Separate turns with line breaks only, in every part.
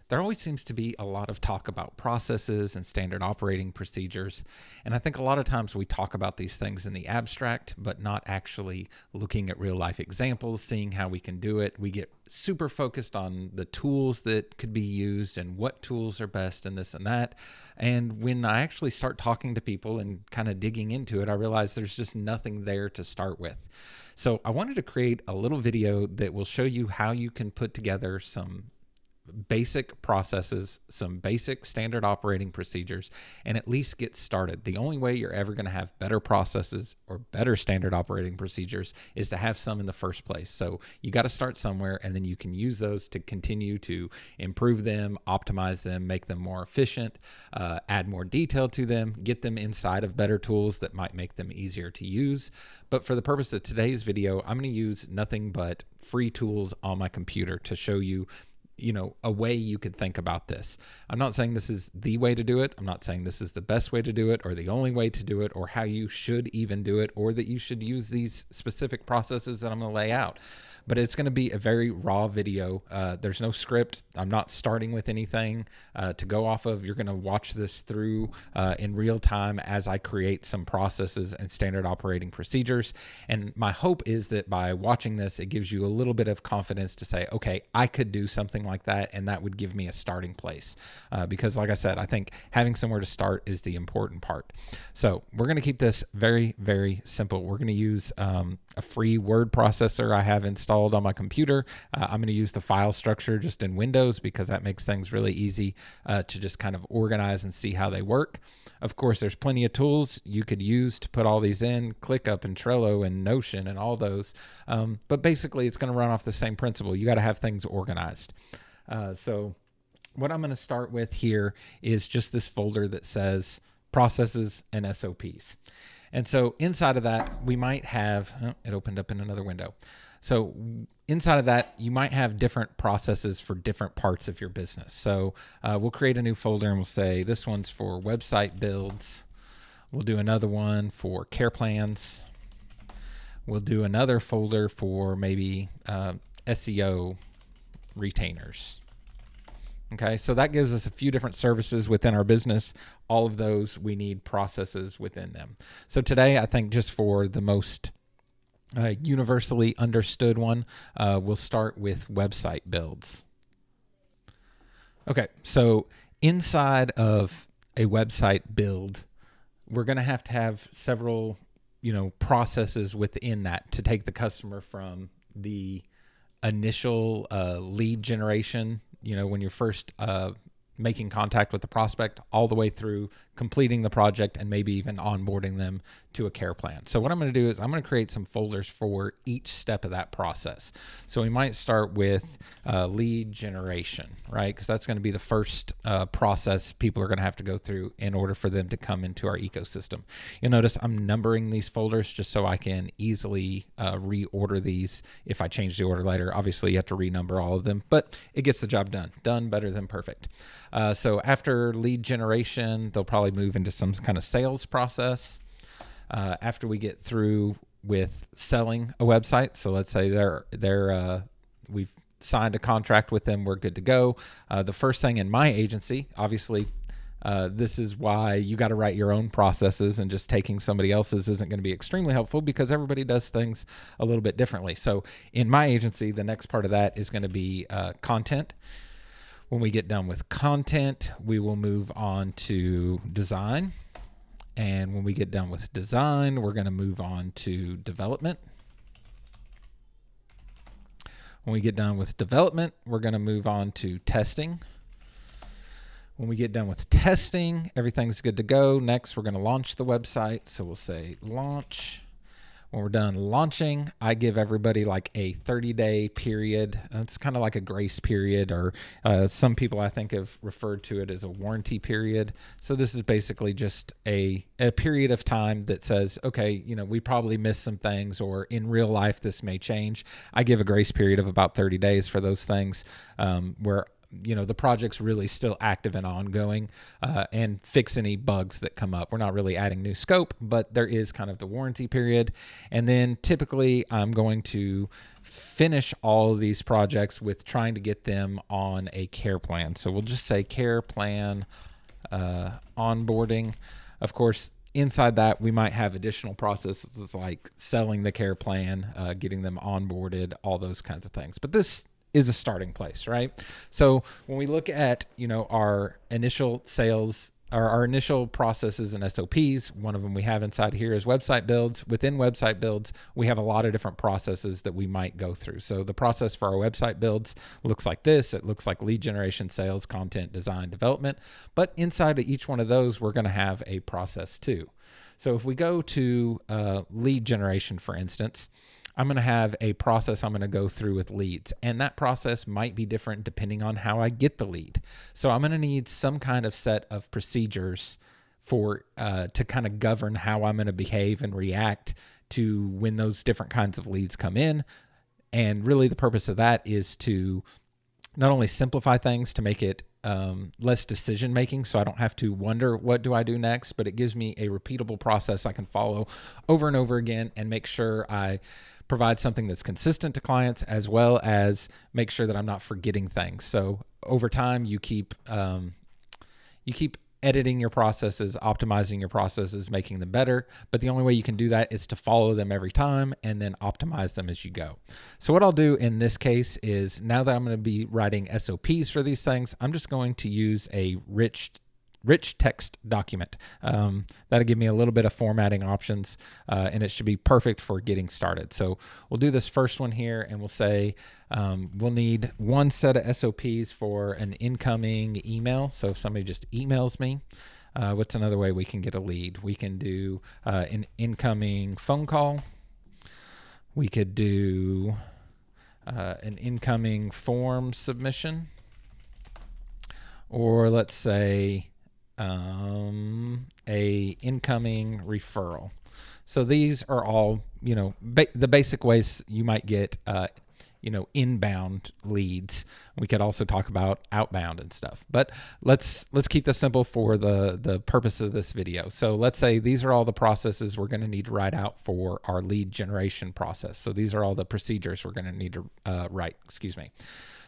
there always seems to be a lot of talk about processes and standard operating procedures. And I think a lot of times we talk about these things in the abstract, but not actually looking at real life examples, seeing how we can do it. We get super focused on the tools that could be used and what tools are best and this and that. And when I actually start talking to people and kind of digging into it, I realize there's just nothing there to start with. So I wanted to create a little video that will show you how you can put together some basic processes, some basic standard operating procedures, and at least get started. The only way you're ever going to have better processes or better standard operating procedures is to have some in the first place. So you got to start somewhere, and then you can use those to continue to improve them, optimize them, make them more efficient, add more detail to them, get them inside of better tools that might make them easier to use. But for the purpose of today's video, I'm going to use nothing but free tools on my computer to show you a way you could think about this. I'm not saying this is the way to do it. I'm not saying this is the best way to do it or the only way to do it or how you should even do it or that you should use these specific processes that I'm going to lay out. But it's going to be a very raw video. There's no script. I'm not starting with anything to go off of. You're going to watch this through in real time as I create some processes and standard operating procedures. And my hope is that by watching this, it gives you a little bit of confidence to say, okay, I could do something like that, and that would give me a starting place. Because like I said, I think having somewhere to start is the important part. So we're going to keep this very, very simple. We're going to use a free word processor I have installed on my computer. I'm going to use the file structure just in Windows because that makes things really easy to just kind of organize and see how they work. Of course, there's plenty of tools you could use to put all these in, ClickUp and Trello and Notion and all those. But basically, it's going to run off the same principle. You got to have things organized. So what I'm going to start with here is just this folder that says processes and SOPs. And so inside of that, we might have, it opened up in another window. So inside of that, you might have different processes for different parts of your business. So we'll create a new folder and we'll say this one's for website builds. We'll do another one for care plans. We'll do another folder for maybe SEO retainers. Okay, so that gives us a few different services within our business. All of those, we need processes within them. So today, I think just for the most universally understood one, we'll start with website builds. Okay, so inside of a website build, we're going to have several, processes within that to take the customer from the initial lead generation, when you're first making contact with the prospect, all the way through completing the project and maybe even onboarding them to a care plan. So what I'm going to do is I'm going to create some folders for each step of that process. So we might start with lead generation, right? Because that's going to be the first process people are going to have to go through in order for them to come into our ecosystem. You'll notice I'm numbering these folders just so I can easily reorder these if I change the order later. Obviously, you have to renumber all of them, but it gets the job done. Done better than perfect. So after lead generation, they'll probably move into some kind of sales process. After we get through with selling a website, so let's say we've signed a contract with them, we're good to go. The first thing in my agency, obviously, this is why you got to write your own processes, and just taking somebody else's isn't going to be extremely helpful because everybody does things a little bit differently. So in my agency, the next part of that is going to be content. When we get done with content, we will move on to design. And when we get done with design, we're going to move on to development. When we get done with development, we're going to move on to testing. When we get done with testing, everything's good to go. Next, we're going to launch the website. So we'll say launch. When we're done launching, I give everybody like a 30-day period. It's kind of like a grace period, or some people I think have referred to it as a warranty period. So this is basically just a period of time that says, okay, we probably missed some things, or in real life this may change. I give a grace period of about 30 days for those things, where the project's really still active and ongoing, and fix any bugs that come up. We're not really adding new scope, but there is kind of the warranty period. And then typically I'm going to finish all of these projects with trying to get them on a care plan. So we'll just say care plan onboarding. Of course, inside that, we might have additional processes like selling the care plan, getting them onboarded, all those kinds of things. But this is a starting place, right? So when we look at, our initial sales, or our initial processes and SOPs, one of them we have inside here is website builds. Within website builds, we have a lot of different processes that we might go through. So the process for our website builds looks like this. It looks like lead generation, sales, content, design, development. But inside of each one of those, we're going to have a process too. So if we go to lead generation, for instance, I'm going to have a process I'm going to go through with leads, and that process might be different depending on how I get the lead. So I'm going to need some kind of set of procedures for to kind of govern how I'm going to behave and react to when those different kinds of leads come in. And really the purpose of that is to not only simplify things to make it less decision making, so I don't have to wonder what do I do next, but it gives me a repeatable process I can follow over and over again and make sure I provide something that's consistent to clients, as well as make sure that I'm not forgetting things. So over time, you keep editing your processes, optimizing your processes, making them better. But the only way you can do that is to follow them every time and then optimize them as you go. So what I'll do in this case is, now that I'm going to be writing SOPs for these things, I'm just going to use a rich text document. That'll give me a little bit of formatting options, and it should be perfect for getting started. So we'll do this first one here, and we'll say we'll need one set of SOPs for an incoming email. So if somebody just emails me, what's another way we can get a lead? We can do an incoming phone call. We could do an incoming form submission, or let's say a incoming referral. So these are all, the basic ways you might get, inbound leads. We could also talk about outbound and stuff, but let's keep this simple for the purpose of this video. So let's say these are all the processes we're going to need to write out for our lead generation process. So these are all the procedures we're going to need to write,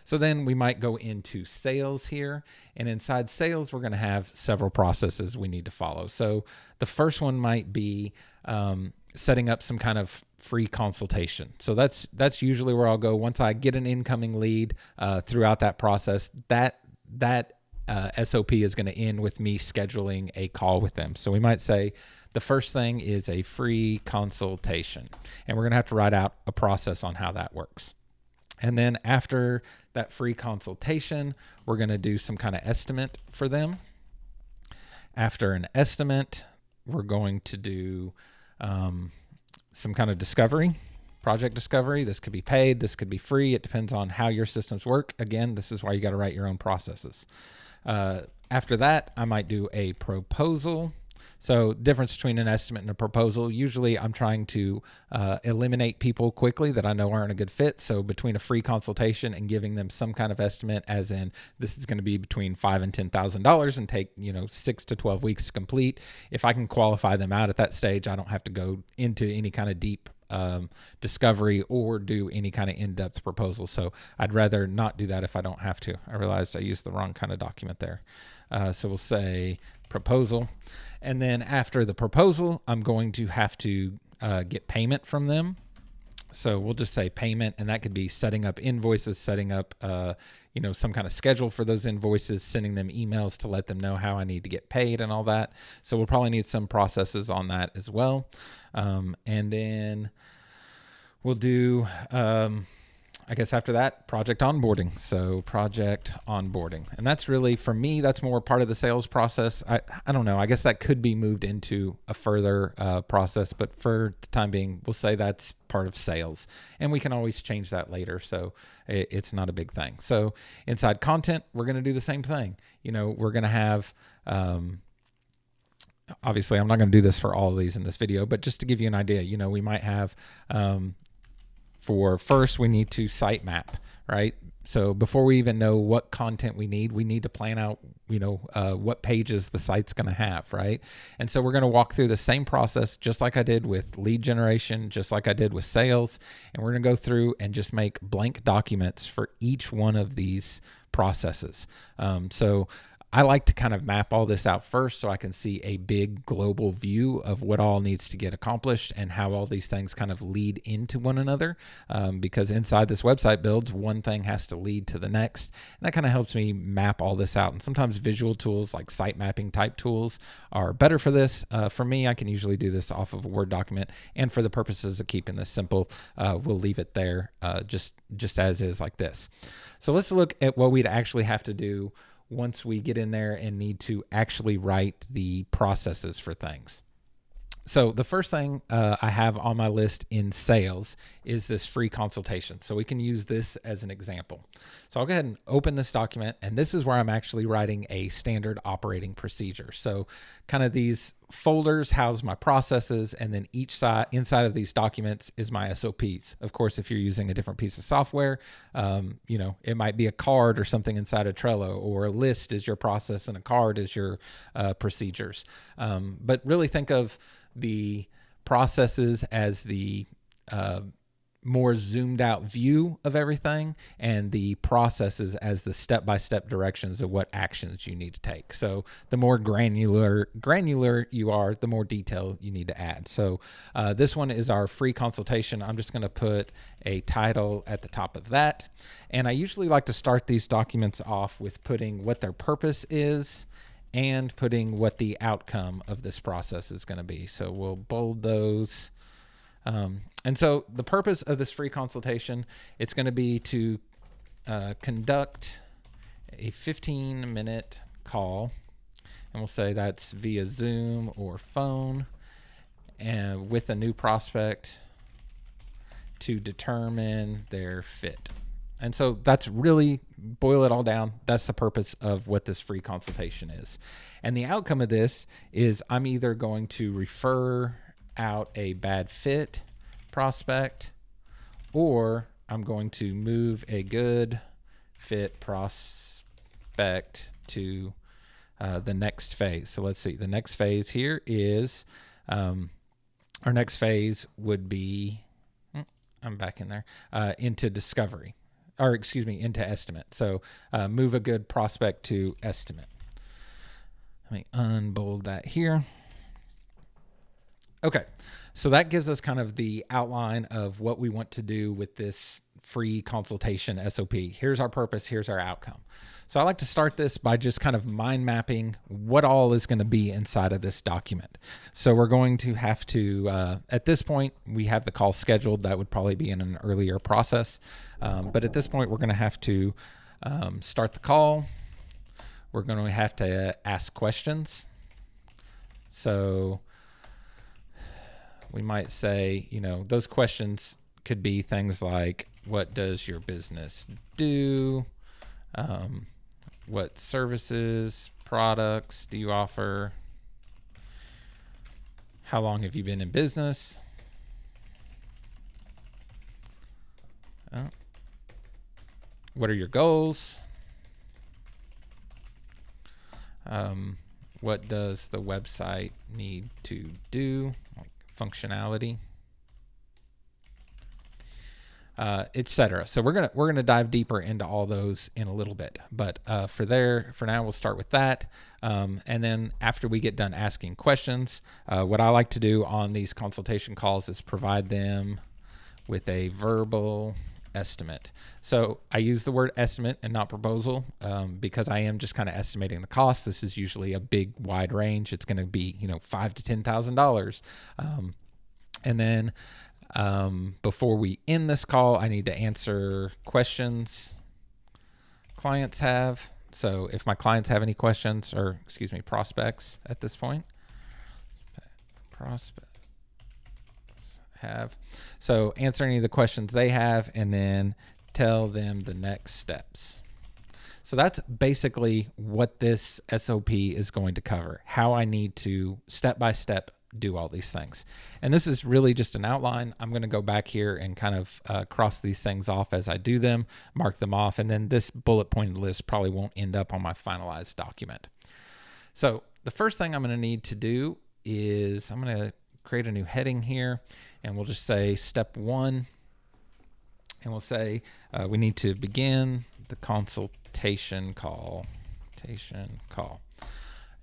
So then we might go into sales here, and inside sales, we're going to have several processes we need to follow. So the first one might be setting up some kind of free consultation. So that's usually where I'll go once I get an incoming lead. Throughout that process, that SOP is going to end with me scheduling a call with them. So we might say the first thing is a free consultation, and we're going to have to write out a process on how that works. And then after that free consultation, we're going to do some kind of estimate for them. After an estimate, we're going to do some kind of project discovery. This could be paid, this could be free. It depends on how your systems work. Again, this is why you got to write your own processes. After that, I might do a proposal. So difference between an estimate and a proposal, usually I'm trying to eliminate people quickly that I know aren't a good fit. So between a free consultation and giving them some kind of estimate, as in this is going to be between $5,000 and $10,000 and take 6 to 12 weeks to complete. If I can qualify them out at that stage, I don't have to go into any kind of deep discovery or do any kind of in-depth proposal. So I'd rather not do that if I don't have to. I realized I used the wrong kind of document there. So we'll say proposal. And then after the proposal, I'm going to have to get payment from them. So we'll just say payment, and that could be setting up invoices, setting up some kind of schedule for those invoices, sending them emails to let them know how I need to get paid and all that. So we'll probably need some processes on that as well. And then we'll do, I guess after that, project onboarding. So project onboarding. And that's really, for me, that's more part of the sales process. I don't know. I guess that could be moved into a further process, but for the time being, we'll say that's part of sales. And we can always change that later. So it's not a big thing. So inside content, we're going to do the same thing. We're going to have, obviously, I'm not going to do this for all of these in this video, but just to give you an idea, we might have, for first, we need to sitemap, right? So before we even know what content we need to plan out, what pages the site's going to have, right? And so we're going to walk through the same process, just like I did with lead generation, just like I did with sales. And we're going to go through and just make blank documents for each one of these processes. So I like to kind of map all this out first so I can see a big global view of what all needs to get accomplished and how all these things kind of lead into one another. Because inside this website builds, one thing has to lead to the next. And that kind of helps me map all this out. And sometimes visual tools like site mapping type tools are better for this. For me, I can usually do this off of a Word document. And for the purposes of keeping this simple, we'll leave it there just as is like this. So let's look at what we'd actually have to do once we get in there and need to actually write the processes for things. So the first thing I have on my list in sales is this free consultation. So we can use this as an example. So I'll go ahead and open this document, and this is where I'm actually writing a standard operating procedure. So kind of these folders house my processes, and then each side inside of these documents is my SOPs. Of course, if you're using a different piece of software, it might be a card or something inside of Trello, or a list is your process and a card is your procedures. But really think of the processes as the more zoomed out view of everything, and the processes as the step-by-step directions of what actions you need to take. So the more granular you are, the more detail you need to add. So this one is our free consultation. I'm just going to put a title at the top of that. And I usually like to start these documents off with putting what their purpose is and putting what the outcome of this process is going to be. So we'll bold those. And so the purpose of this free consultation, it's going to be to conduct a 15-minute call. And we'll say that's via Zoom or phone, and with a new prospect to determine their fit. And so that's really, boil it all down, that's the purpose of what this free consultation is. And the outcome of this is I'm either going to refer out a bad fit prospect, or I'm going to move a good fit prospect to the next phase. So let's see, the next phase here is, our next phase would be, I'm back in there, into discovery. Or excuse me, into estimate. So move a good prospect to estimate. Let me unbold that here. Okay, so that gives us kind of the outline of what we want to do with this free consultation SOP. Here's our purpose, here's our outcome. So I like to start this by just kind of mind mapping what all is going to be inside of this document. So we're going to have to, at this point, we have the call scheduled. That would probably be in an earlier process. But at this point, we're going to have to start the call. We're going to have to ask questions. So we might say, those questions could be things like, what does your business do? What services, products do you offer? How long have you been in business? What are your goals? What does the website need to do? Like functionality, etc. So we're gonna dive deeper into all those in a little bit, but for now we'll start with that, and then after we get done asking questions, what I like to do on these consultation calls is provide them with a verbal estimate. So I use the word estimate and not proposal because I am just kind of estimating the cost. This is usually a big wide range. It's going to be $5,000 to $10,000, and then before we end this call, I need to answer questions clients have. So if my clients have any questions, or prospects at this point, prospects have. So answer any of the questions they have, and then tell them the next steps. So that's basically what this SOP is going to cover, how I need to step by step do all these things. And this is really just an outline. I'm going to go back here and kind of cross these things off as I do them, mark them off, and then this bullet pointed list probably won't end up on my finalized document. So the first thing I'm going to need to do is I'm going to create a new heading here, and we'll just say step 1, and we'll say we need to begin the consultation call.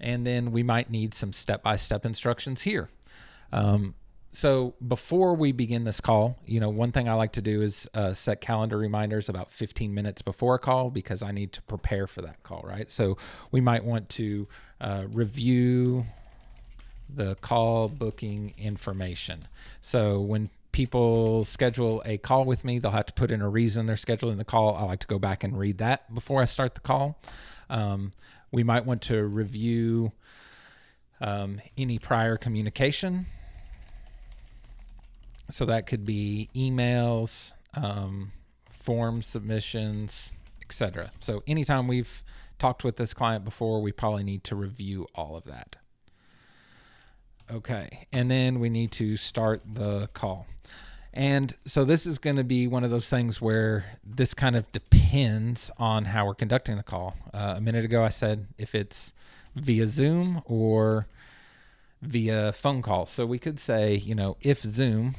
And then we might need some step-by-step instructions here. So before we begin this call, one thing I like to do is set calendar reminders about 15 minutes before a call, because I need to prepare for that call, right? So we might want to review the call booking information. So when people schedule a call with me, they'll have to put in a reason they're scheduling the call. I like to go back and read that before I start the call. We might want to review any prior communication. So that could be emails, form submissions, etc. So anytime we've talked with this client before, we probably need to review all of that. Okay, and then we need to start the call. And so this is going to be one of those things where this kind of depends on how we're conducting the call. A minute ago I said if it's via Zoom or via phone call. So we could say, if Zoom,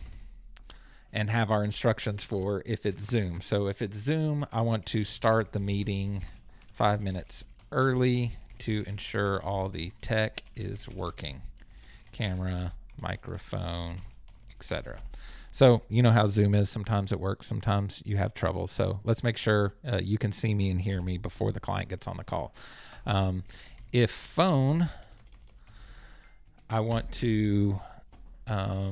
and have our instructions for if it's Zoom. So if it's Zoom, I want to start the meeting 5 minutes early to ensure all the tech is working. Camera, microphone, etc. So you know how Zoom is. Sometimes it works, sometimes you have trouble. So let's make sure you can see me and hear me before the client gets on the call. If phone, I want to, I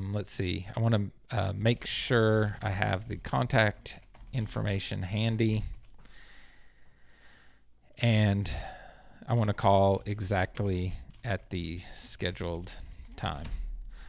want to make sure I have the contact information handy, and I want to call exactly at the scheduled time.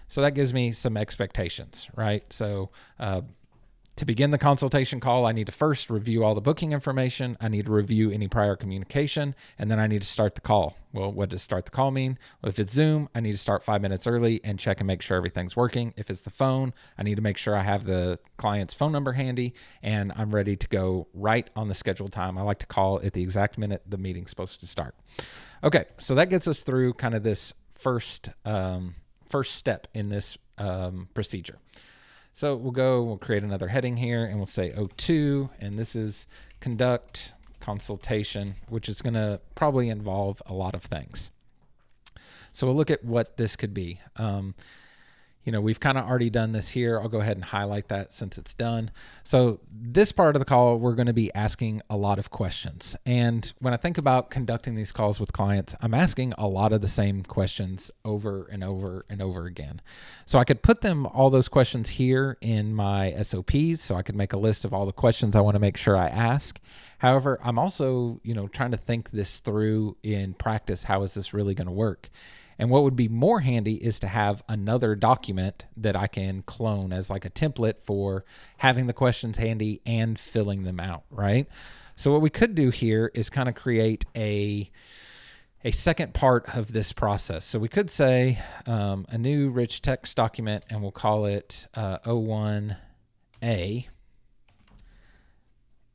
So that gives me some expectations, right? So to begin the consultation call, I need to first review all the booking information. I need to review any prior communication, and then I need to start the call. Well, what does start the call mean? Well, if it's Zoom, I need to start 5 minutes early and check and make sure everything's working. If it's the phone, I need to make sure I have the client's phone number handy and I'm ready to go right on the scheduled time. I like to call at the exact minute the meeting's supposed to start. Okay, so that gets us through kind of this first step in this procedure. So we'll create another heading here, and we'll say O2, and this is conduct consultation, which is going to probably involve a lot of things. So we'll look at what this could be. We've kind of already done this here. I'll go ahead and highlight that since it's done. So this part of the call, we're going to be asking a lot of questions. And when I think about conducting these calls with clients, I'm asking a lot of the same questions over and over and over again. So I could put all those questions here in my SOPs. So I could make a list of all the questions I want to make sure I ask. However, I'm also, trying to think this through in practice. How is this really going to work? And what would be more handy is to have another document that I can clone as like a template for having the questions handy and filling them out, right? So what we could do here is kind of create a second part of this process. So we could say a new rich text document, and we'll call it O1A,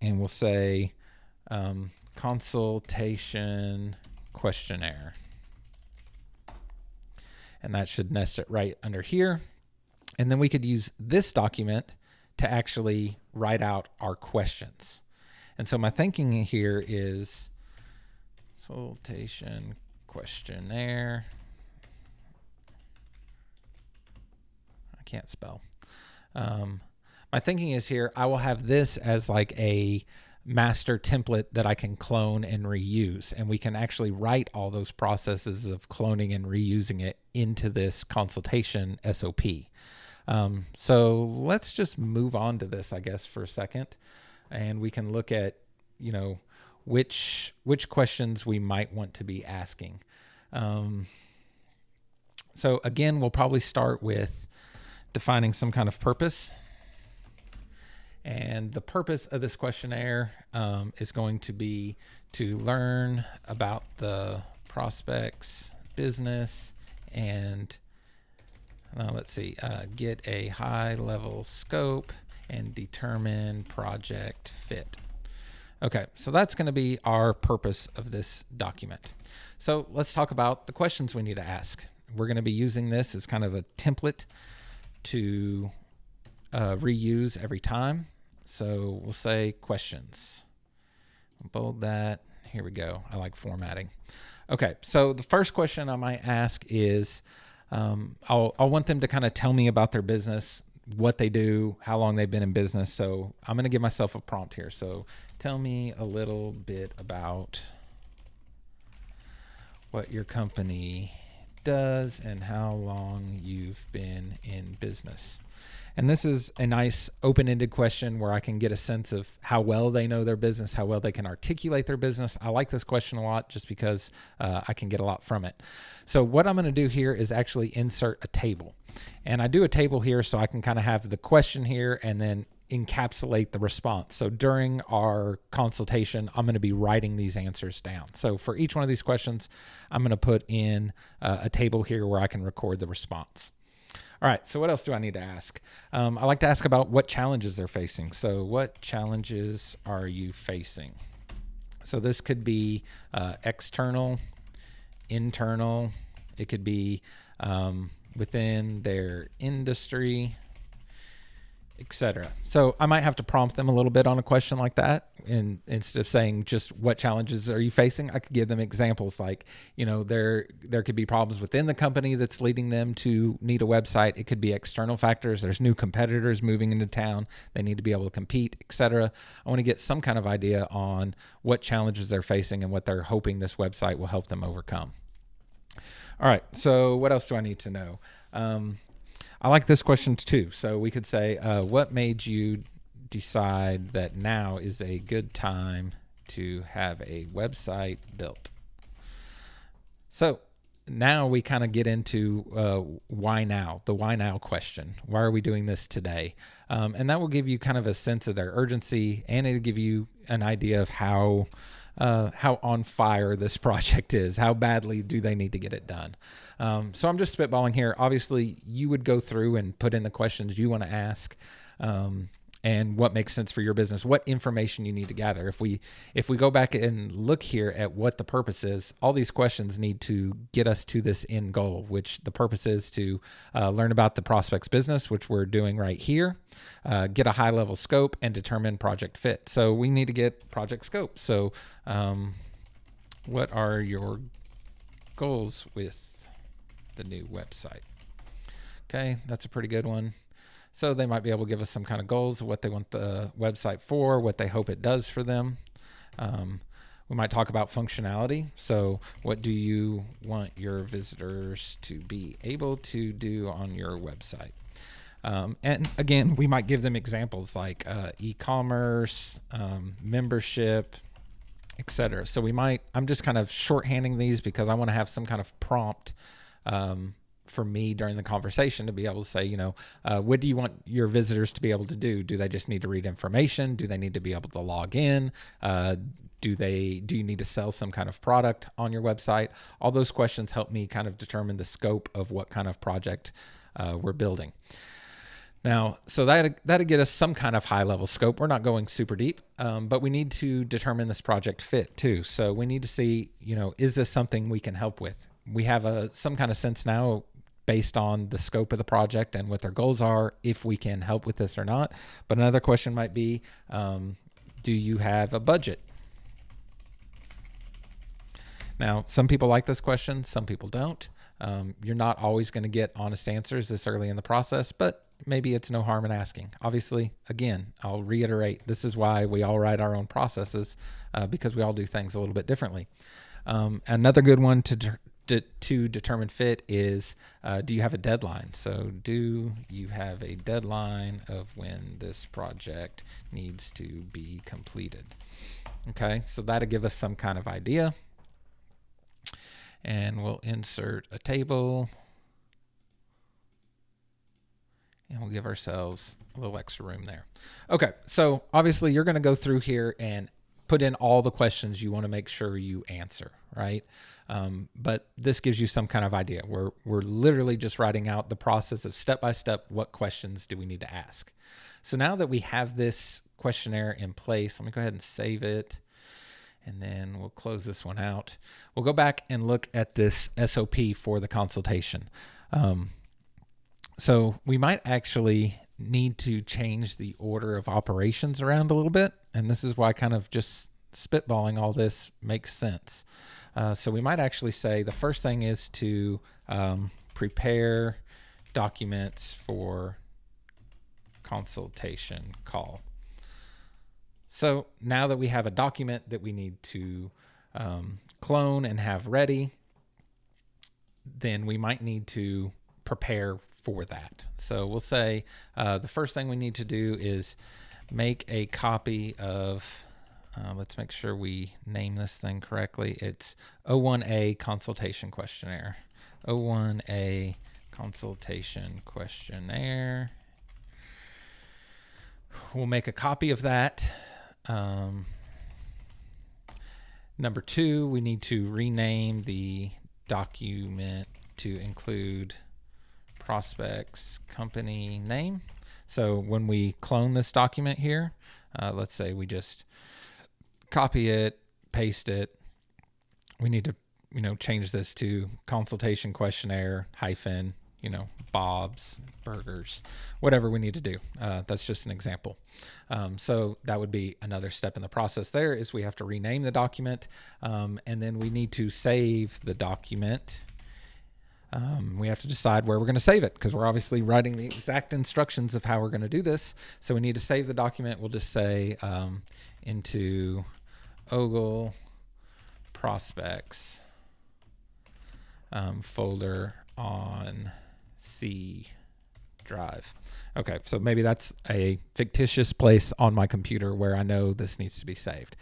and we'll say consultation questionnaire. And that should nest it right under here. And then we could use this document to actually write out our questions. And so my thinking here is consultation questionnaire. I can't spell. My thinking is here, I will have this as like a master template that I can clone and reuse, and we can actually write all those processes of cloning and reusing it into this consultation SOP. So let's just move on to this, I guess, for a second, and we can look at, which questions we might want to be asking. So again, we'll probably start with defining some kind of purpose. And the purpose of this questionnaire is going to be to learn about the prospect's business and let's see, get a high level scope and determine project fit. Okay, so that's going to be our purpose of this document. So let's talk about the questions we need to ask. We're going to be using this as kind of a template to reuse every time. So we'll say questions. Bold that. Here we go. I like formatting. Okay, so the first question I might ask is, I'll want them to kind of tell me about their business, what they do, how long they've been in business. So I'm going to give myself a prompt here. So tell me a little bit about what your company does and how long you've been in business. And this is a nice open-ended question where I can get a sense of how well they know their business, how well they can articulate their business. I like this question a lot just because I can get a lot from it. So what I'm going to do here is actually insert a table. And I do a table here so I can kind of have the question here and then encapsulate the response. So during our consultation, I'm going to be writing these answers down. So for each one of these questions, I'm going to put in a table here where I can record the response. All right, so what else do I need to ask? I like to ask about what challenges they're facing. So what challenges are you facing? So this could be external, internal. It could be within their industry, etc. So I might have to prompt them a little bit on a question like that. And instead of saying just what challenges are you facing, I could give them examples like, there could be problems within the company that's leading them to need a website. It could be external factors. There's new competitors moving into town. They need to be able to compete, etc. I want to get some kind of idea on what challenges they're facing and what they're hoping this website will help them overcome. All right. So what else do I need to know? I like this question too. So we could say, what made you decide that now is a good time to have a website built? So now we kind of get into why now, the why now question. Why are we doing this today? And that will give you kind of a sense of their urgency, and it'll give you an idea of how on fire this project is. How badly do they need to get it done? So I'm just spitballing here. Obviously, you would go through and put in the questions you want to ask, and what makes sense for your business, what information you need to gather. If we go back and look here at what the purpose is, all these questions need to get us to this end goal, which the purpose is to learn about the prospect's business, which we're doing right here, get a high level scope, and determine project fit. So we need to get project scope. So what are your goals with the new website? Okay, that's a pretty good one. So they might be able to give us some kind of goals of what they want the website for, what they hope it does for them. We might talk about functionality. So what do you want your visitors to be able to do on your website? And again, we might give them examples like e-commerce, membership, etc. So I'm just kind of shorthanding these because I want to have some kind of prompt for me during the conversation to be able to say, what do you want your visitors to be able to do? Do they just need to read information? Do they need to be able to log in? Do you need to sell some kind of product on your website? All those questions help me kind of determine the scope of what kind of project we're building. Now, so that'd get us some kind of high level scope. We're not going super deep, but we need to determine this project fit too. So we need to see, is this something we can help with? We have some kind of sense now based on the scope of the project and what their goals are, if we can help with this or not. But another question might be, do you have a budget? Now, some people like this question, some people don't. You're not always going to get honest answers this early in the process, but maybe it's no harm in asking. Obviously, again, I'll reiterate, this is why we all write our own processes, because we all do things a little bit differently. Another good one to determine fit is, do you have a deadline? So do you have a deadline of when this project needs to be completed? Okay, so that'll give us some kind of idea. And we'll insert a table. And we'll give ourselves a little extra room there. Okay, so obviously you're going to go through here and put in all the questions you want to make sure you answer, right? But this gives you some kind of idea. We're literally just writing out the process of step by step, what questions do we need to ask. So now that we have this questionnaire in place, let me go ahead and save it. And then we'll close this one out. We'll go back and look at this SOP for the consultation. So we might actually need to change the order of operations around a little bit. And this is why kind of just spitballing all this makes sense. So we might actually say the first thing is to prepare documents for consultation call. So now that we have a document that we need to clone and have ready, then we might need to prepare for that. So we'll say the first thing we need to do is make a copy of, let's make sure we name this thing correctly. It's O1A Consultation Questionnaire. O1A Consultation Questionnaire. We'll make a copy of that. Number 2, we need to rename the document to include prospect's company name. So when we clone this document here, let's say we just copy it, paste it. We need to, change this to consultation questionnaire hyphen, Bob's Burgers, whatever we need to do. That's just an example. So that would be another step in the process. There is we have to rename the document, and then we need to save the document. We have to decide where we're going to save it because we're obviously writing the exact instructions of how we're going to do this. So we need to save the document. We'll just say into Ogle prospects folder on C drive. Okay, so maybe that's a fictitious place on my computer where I know this needs to be saved.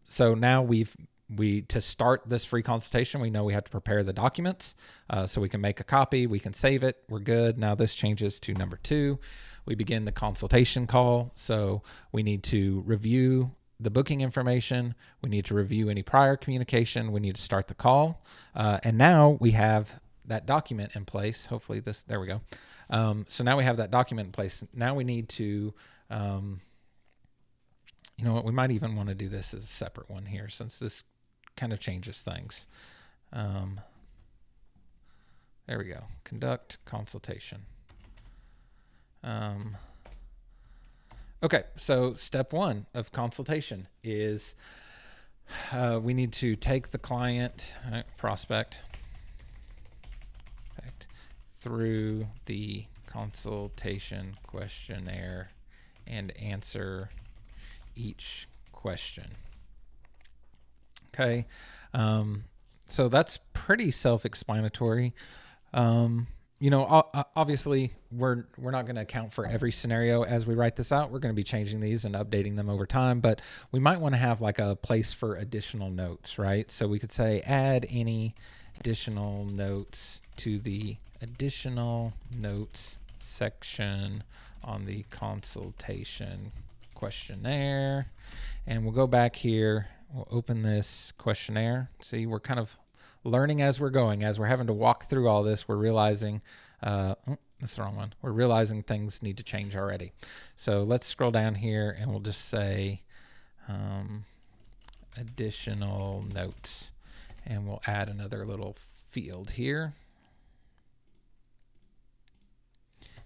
So now to start this free consultation, we know we have to prepare the documents. So we can make a copy, we can save it, we're good. Now this changes to number 2. We begin the consultation call. So we need to review the booking information. We need to review any prior communication. We need to start the call. And now we have that document in place. Hopefully there we go. So now we have that document in place. Now we need to, you know what, we might even want to do this as a separate one here since this kind of changes things. There we go. Conduct consultation. Okay, so step 1 of consultation is we need to take the client, prospect, through the consultation questionnaire and answer each question. Okay, so that's pretty self-explanatory. Obviously we're not going to account for every scenario as we write this out. We're going to be changing these and updating them over time, but we might want to have like a place for additional notes, right? So we could say add any additional notes to the additional notes section on the consultation questionnaire. And we'll go back here. We'll open this questionnaire. See, we're kind of learning as we're going. As we're having to walk through all this, we're realizing, that's the wrong one. We're realizing things need to change already. So let's scroll down here and we'll just say additional notes. And we'll add another little field here.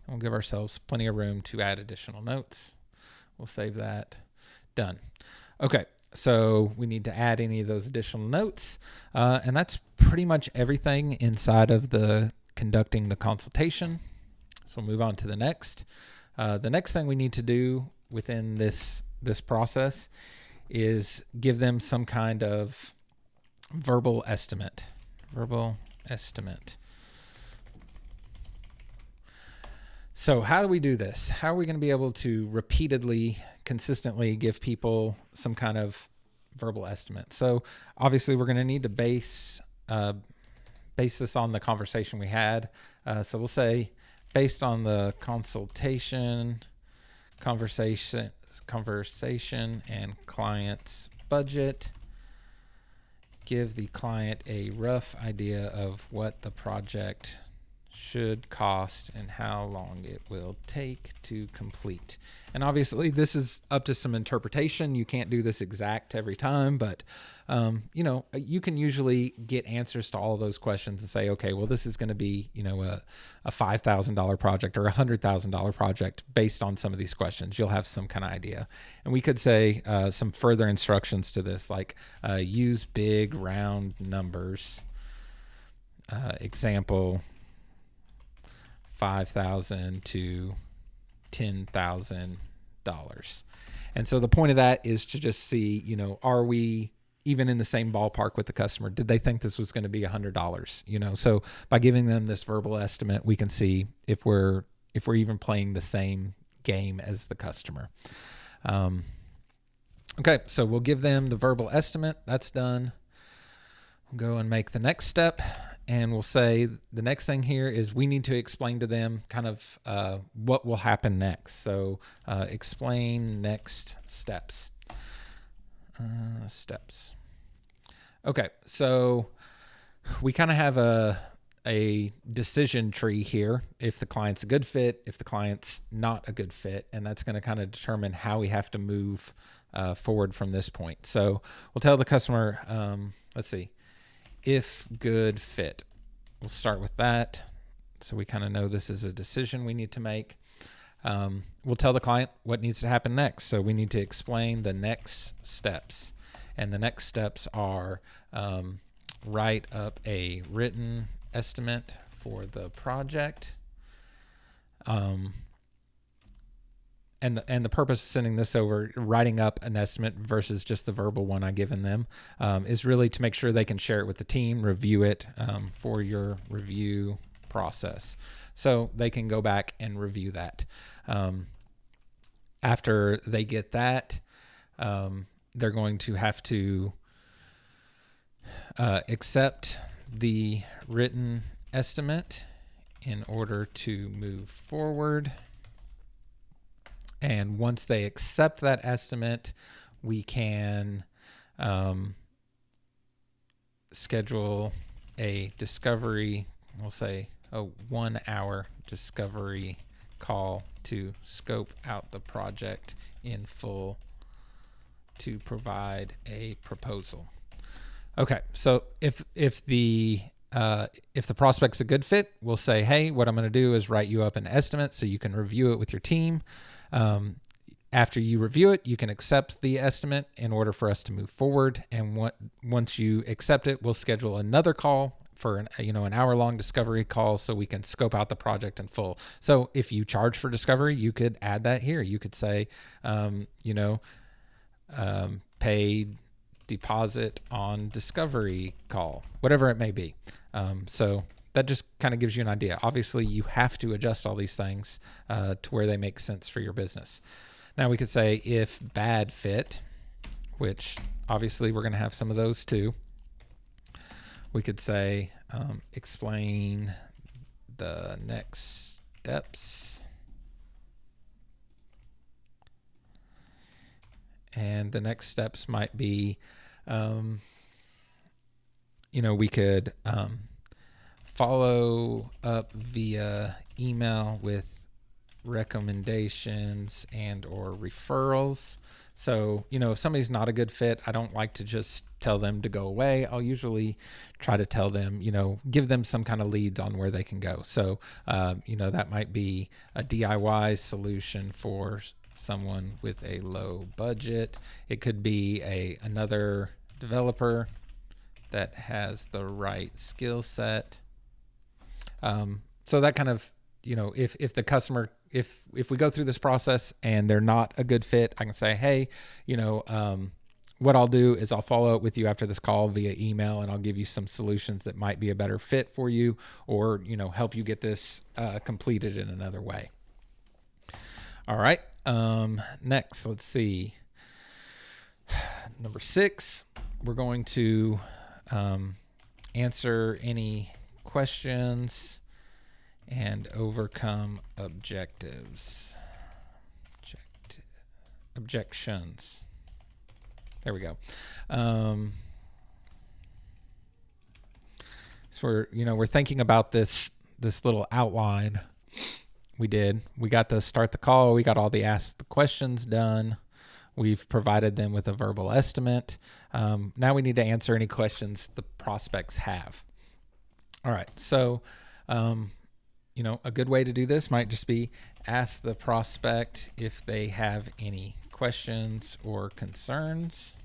And we'll give ourselves plenty of room to add additional notes. We'll save that. Done. Okay. So we need to add any of those additional notes. And that's pretty much everything inside of the conducting the consultation. So we'll move on to the next. The next thing we need to do within this process is give them some kind of verbal estimate. Verbal estimate. So how do we do this? How are we going to be able to repeatedly, consistently give people some kind of verbal estimate? So obviously we're going to need to base this on the conversation we had. So we'll say based on the conversation conversation and client's budget. Give the client a rough idea of what the project should cost and how long it will take to complete. And obviously this is up to some interpretation. You can't do this exact every time, but you can usually get answers to all those questions and say, okay, well, this is going to be, a $5,000 project or a $100,000 project based on some of these questions. You'll have some kind of idea. And we could say some further instructions to this, like use big round numbers. Example, $5,000 to $10,000. And so the point of that is to just see, are we even in the same ballpark with the customer? Did they think this was going to be $100? So by giving them this verbal estimate, we can see if we're even playing the same game as the customer. Okay, so we'll give them the verbal estimate. That's done. We'll go and make the next step. And we'll say the next thing here is we need to explain to them kind of what will happen next. So explain next steps. Okay, so we kind of have a decision tree here. If the client's a good fit, if the client's not a good fit, and that's going to kind of determine how we have to move forward from this point. So we'll tell the customer, let's see. If good fit. We'll start with that. So we kind of know this is a decision we need to make. We'll tell the client what needs to happen next. So we need to explain the next steps. And the next steps are write up a written estimate for the project. And the purpose of sending this over, writing up an estimate versus just the verbal one I've given them, is really to make sure they can share it with the team, review it for your review process. So they can go back and review that. After they get that, they're going to have to accept the written estimate in order to move forward. And once they accept that estimate, we can schedule a discovery, we'll say a 1 hour discovery call to scope out the project in full to provide a proposal. Okay, so if the prospect's a good fit, we'll say, hey, what I'm going to do is write you up an estimate so you can review it with your team. After you review it, you can accept the estimate in order for us to move forward. And once you accept it, we'll schedule another call for an hour-long discovery call so we can scope out the project in full. So if you charge for discovery, you could add that here. You could say, pay deposit on discovery call, whatever it may be. So that just kind of gives you an idea. Obviously, you have to adjust all these things to where they make sense for your business. Now we could say if bad fit, which obviously we're going to have some of those too. We could say explain the next steps. And the next steps might be, we could follow up via email with recommendations and or referrals. So, if somebody's not a good fit, I don't like to just tell them to go away. I'll usually try to tell them, give them some kind of leads on where they can go. So, that might be a DIY solution for someone with a low budget. It could be another developer that has the right skill set. So that kind of, if the customer, if we go through this process and they're not a good fit, I can say, hey, what I'll do is I'll follow up with you after this call via email, and I'll give you some solutions that might be a better fit for you, or, help you get this completed in another way. All right. Next, let's see. Number 6, we're going to answer any questions and overcome objectives. objections. There we go. So we're thinking about this little outline we did. We got to start the call. We got all the ask the questions done. We've provided them with a verbal estimate. Now we need to answer any questions the prospects have. All right. So, a good way to do this might just be ask the prospect if they have any questions or concerns.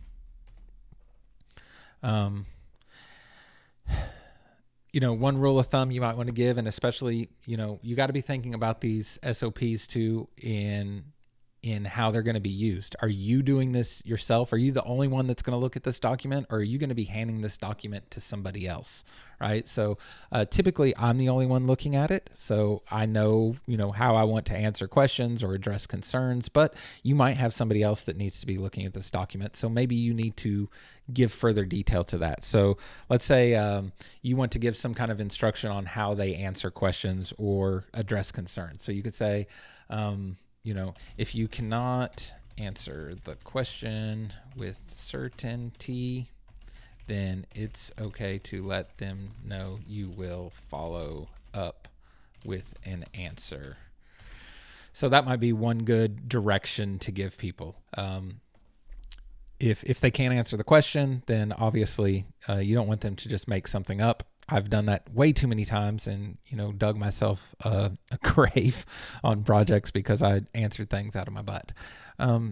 One rule of thumb you might want to give, and especially, you got to be thinking about these SOPs too in how they're going to be used. Are you doing this yourself? Are you the only one that's going to look at this document, or are you going to be handing this document to somebody else, right? So typically I'm the only one looking at it. So I know, how I want to answer questions or address concerns, but you might have somebody else that needs to be looking at this document. So maybe you need to give further detail to that. So let's say you want to give some kind of instruction on how they answer questions or address concerns. So you could say, if you cannot answer the question with certainty, then it's okay to let them know you will follow up with an answer. So that might be one good direction to give people. If they can't answer the question, then obviously you don't want them to just make something up. I've done that way too many times and, dug myself a grave on projects because I answered things out of my butt.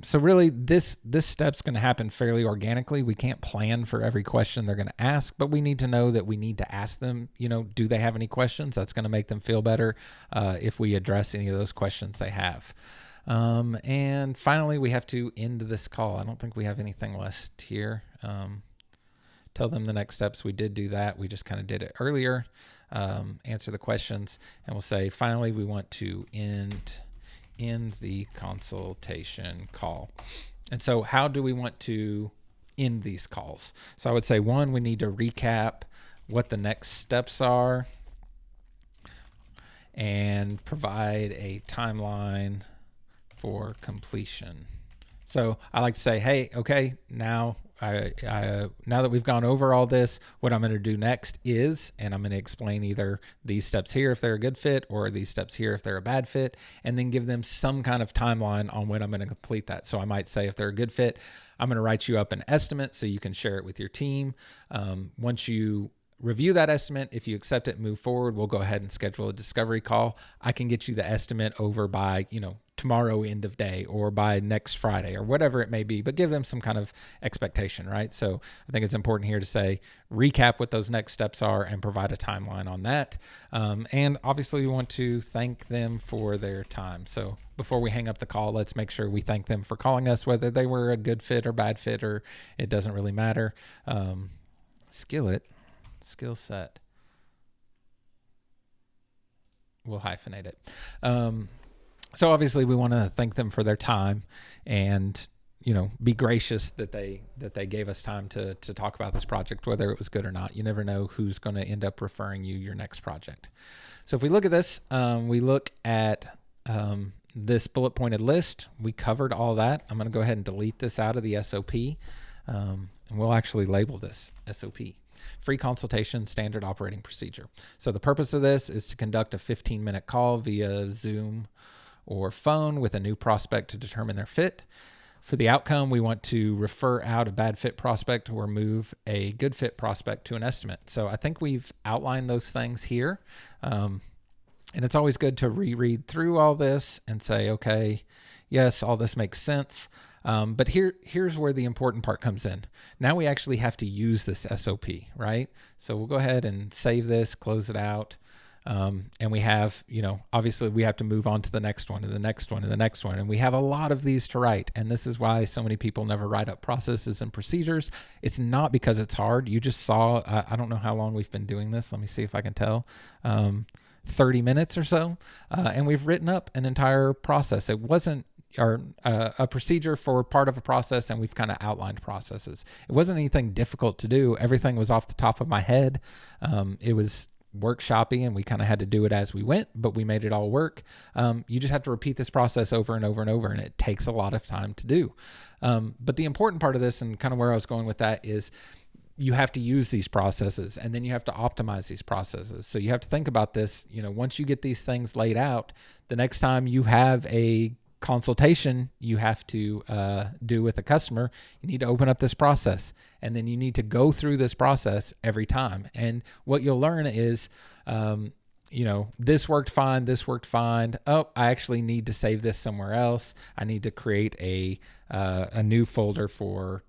So really this step's going to happen fairly organically. We can't plan for every question they're going to ask, but we need to know that we need to ask them, do they have any questions? That's going to make them feel better if we address any of those questions they have. And finally, we have to end this call. I don't think we have anything left here. Tell them the next steps. We did do that. We just kind of did it earlier. Answer the questions, and we'll say, finally, we want to end the consultation call. And so how do we want to end these calls? So I would say, one, we need to recap what the next steps are and provide a timeline for completion. So I like to say, hey, okay, now now that we've gone over all this, what I'm going to do next is, and I'm going to explain either these steps here if they're a good fit or these steps here if they're a bad fit, and then give them some kind of timeline on when I'm going to complete that. So I might say if they're a good fit, I'm going to write you up an estimate so you can share it with your team. Once you review that estimate, if you accept it and move forward, we'll go ahead and schedule a discovery call. I can get you the estimate over by, tomorrow end of day or by next Friday or whatever it may be, but give them some kind of expectation, right? So I think it's important here to say, recap what those next steps are and provide a timeline on that. And obviously we want to thank them for their time. So before we hang up the call, let's make sure we thank them for calling us, whether they were a good fit or bad fit, or it doesn't really matter. Skill set. We'll hyphenate it. So obviously we want to thank them for their time and, be gracious that they gave us time to talk about this project, whether it was good or not. You never know who's going to end up referring you your next project. So if we look at this, we look at this bullet pointed list. We covered all that. I'm going to go ahead and delete this out of the SOP, and we'll actually label this SOP. Free consultation standard operating procedure. So the purpose of this is to conduct a 15-minute call via Zoom or phone with a new prospect to determine their fit. For the outcome, we want to refer out a bad fit prospect or move a good fit prospect to an estimate. So I think we've outlined those things here. And it's always good to reread through all this and say, okay, yes, all this makes sense. But here's where the important part comes in. Now we actually have to use this SOP, right? So we'll go ahead and save this, close it out. And we have, obviously we have to move on to the next one and the next one and the next one. And we have a lot of these to write. And this is why so many people never write up processes and procedures. It's not because it's hard. You just saw, I don't know how long we've been doing this. Let me see if I can tell. 30 minutes or so. And we've written up an entire process. It wasn't a procedure for part of a process, and we've kind of outlined processes. It wasn't anything difficult to do. Everything was off the top of my head. It was workshoppy and we kind of had to do it as we went, but we made it all work. You just have to repeat this process over and over and over, and it takes a lot of time to do. But the important part of this, and kind of where I was going with that, is you have to use these processes, and then you have to optimize these processes. So you have to think about this, once you get these things laid out, the next time you have a consultation you have to do with a customer, you need to open up this process, and then you need to go through this process every time. And what you'll learn is, this worked fine, this worked fine. Oh, I actually need to save this somewhere else. I need to create a new folder for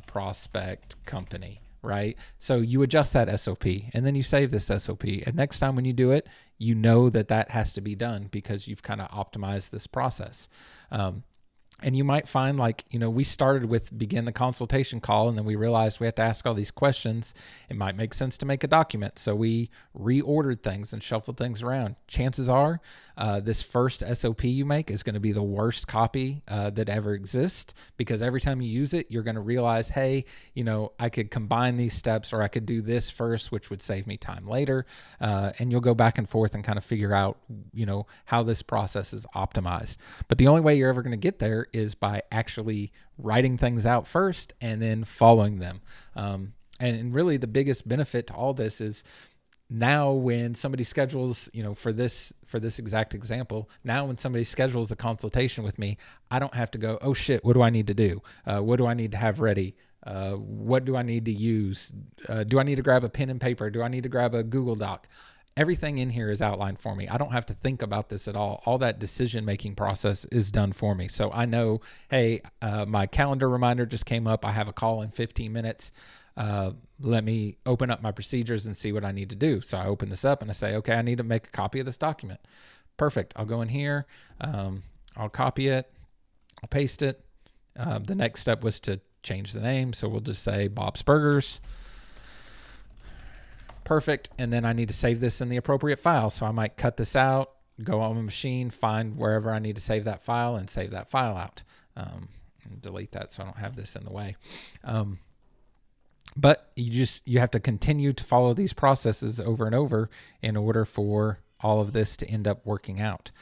prospect company. Right? So you adjust that SOP, and then you save this SOP. And next time when you do it, you know that has to be done because you've kind of optimized this process. And you might find we started with begin the consultation call, and then we realized we had to ask all these questions. It might make sense to make a document. So we reordered things and shuffled things around. Chances are this first SOP you make is going to be the worst copy that ever exists, because every time you use it, you're going to realize, hey, I could combine these steps, or I could do this first, which would save me time later. And you'll go back and forth and kind of figure out, how this process is optimized. But the only way you're ever going to get there is by actually writing things out first and then following them. And really the biggest benefit to all this is now when somebody schedules, for this exact example, now when somebody schedules a consultation with me, I don't have to go, oh shit, what do I need to do? What do I need to have ready? What do I need to use? Do I need to grab a pen and paper? Do I need to grab a Google Doc? Everything in here is outlined for me. I don't have to think about this at all. All that decision-making process is done for me. So I know, hey, my calendar reminder just came up. I have a call in 15 minutes. Let me open up my procedures and see what I need to do. So I open this up and I say, okay, I need to make a copy of this document. Perfect. I'll go in here. I'll copy it. I'll paste it. The next step was to change the name. So we'll just say Bob's Burgers. Perfect. And then I need to save this in the appropriate file. So I might cut this out, go on my machine, find wherever I need to save that file, and save that file out. And delete that so I don't have this in the way. But you have to continue to follow these processes over and over in order for all of this to end up working out.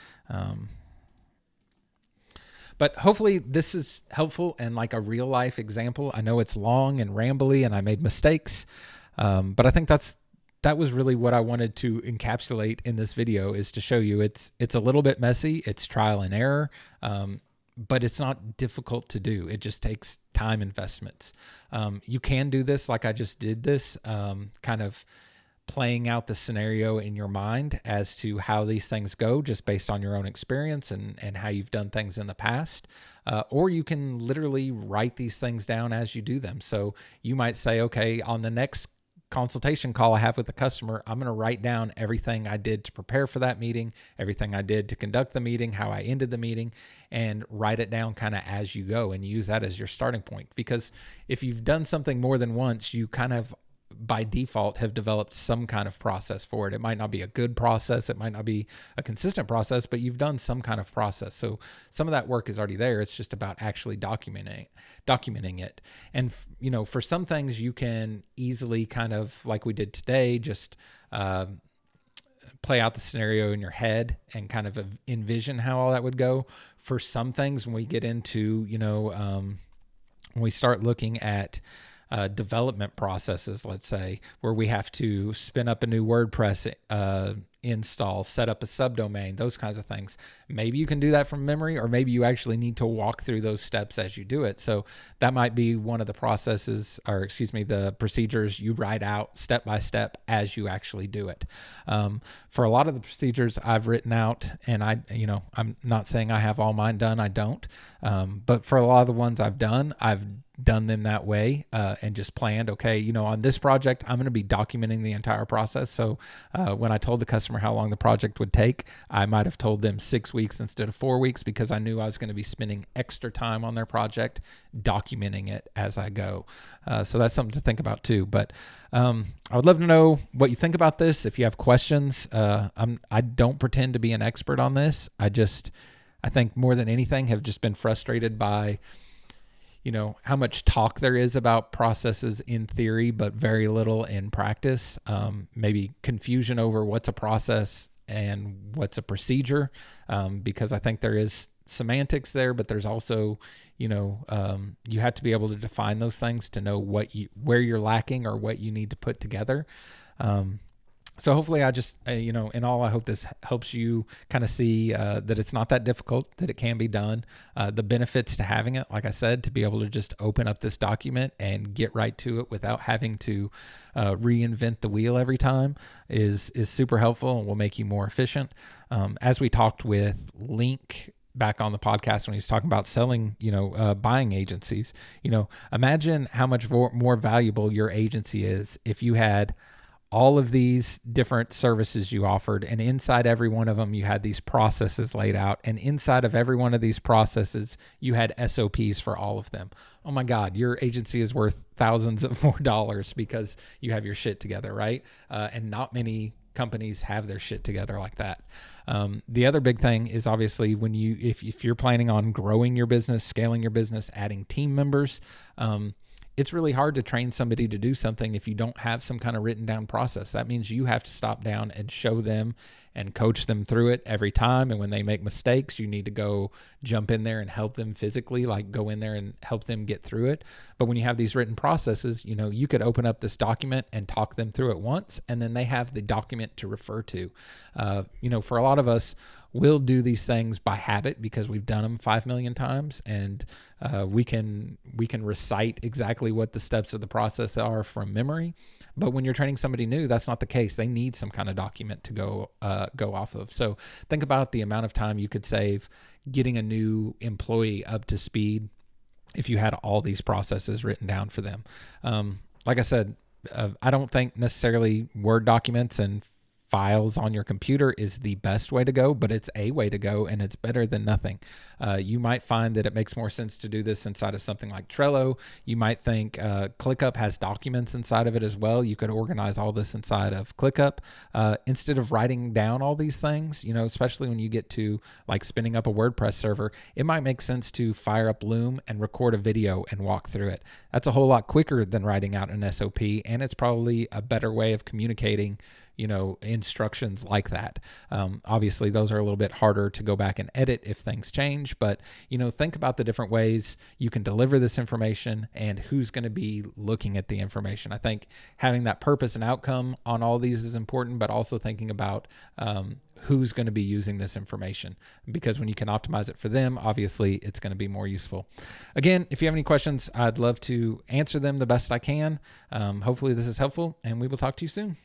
But hopefully this is helpful and like a real life example. I know it's long and rambly and I made mistakes, but I think that was really what I wanted to encapsulate in this video, is to show you it's a little bit messy, it's trial and error, but it's not difficult to do. It just takes time investments. You can do this like I just did this, kind of playing out the scenario in your mind as to how these things go, just based on your own experience and how you've done things in the past. Or you can literally write these things down as you do them. So you might say, okay, on the next consultation call I have with the customer, I'm going to write down everything I did to prepare for that meeting, everything I did to conduct the meeting, how I ended the meeting, and write it down kind of as you go and use that as your starting point. Because if you've done something more than once, you kind of by default have developed some kind of process for it. It might not be a good process. It might not be a consistent process, but you've done some kind of process. So some of that work is already there. It's just about actually documenting it. And, for some things you can easily kind of, like we did today, just play out the scenario in your head and kind of envision how all that would go. For some things, when we get into, when we start looking at development processes, let's say, where we have to spin up a new WordPress install, set up a subdomain, those kinds of things. Maybe you can do that from memory, or maybe you actually need to walk through those steps as you do it. So that might be one of the processes, or the procedures you write out step by step as you actually do it. For a lot of the procedures I've written out, and I'm not saying I have all mine done, I don't. But for a lot of the ones I've done them that way, and just planned, okay, on this project, I'm going to be documenting the entire process. So when I told the customer how long the project would take, I might have told them 6 weeks instead of 4 weeks, because I knew I was going to be spending extra time on their project documenting it as I go. So that's something to think about too. But I would love to know what you think about this. If you have questions, I don't pretend to be an expert on this. I think more than anything have just been frustrated by how much talk there is about processes in theory, but very little in practice. Maybe confusion over what's a process and what's a procedure, because I think there is semantics there, but there's also, you have to be able to define those things to know where you're lacking or what you need to put together. So hopefully I just, in all, I hope this helps you kind of see that it's not that difficult, that it can be done. The benefits to having it, like I said, to be able to just open up this document and get right to it without having to reinvent the wheel every time is super helpful and will make you more efficient. As we talked with Link back on the podcast when he was talking about selling, buying agencies, imagine how much more valuable your agency is if you had all of these different services you offered, and inside every one of them, you had these processes laid out, and inside of every one of these processes, you had SOPs for all of them. Oh my God, your agency is worth thousands of more dollars because you have your shit together, right? And not many companies have their shit together like that. The other big thing is obviously when if you're planning on growing your business, scaling your business, adding team members, it's really hard to train somebody to do something if you don't have some kind of written down process. That means you have to stop down and show them and coach them through it every time. And when they make mistakes, you need to go jump in there and help them physically, like go in there and help them get through it. But when you have these written processes, you could open up this document and talk them through it once, and then they have the document to refer to. For a lot of us, we'll do these things by habit because we've done them 5 million times, and we can recite exactly what the steps of the process are from memory. But when you're training somebody new, that's not the case. They need some kind of document to go off of. So think about the amount of time you could save getting a new employee up to speed if you had all these processes written down for them. Like I said, I don't think necessarily Word documents and files on your computer is the best way to go, but it's a way to go, and it's better than nothing. You might find that it makes more sense to do this inside of something like Trello. You might think ClickUp has documents inside of it as well. You could organize all this inside of ClickUp instead of writing down all these things, especially when you get to like spinning up a WordPress server. It might make sense to fire up Loom and record a video and walk through it. That's a whole lot quicker than writing out an SOP, and it's probably a better way of communicating instructions like that. Obviously, those are a little bit harder to go back and edit if things change, but, think about the different ways you can deliver this information and who's going to be looking at the information. I think having that purpose and outcome on all these is important, but also thinking about who's going to be using this information, because when you can optimize it for them, obviously it's going to be more useful. Again, if you have any questions, I'd love to answer them the best I can. Hopefully this is helpful, and we will talk to you soon.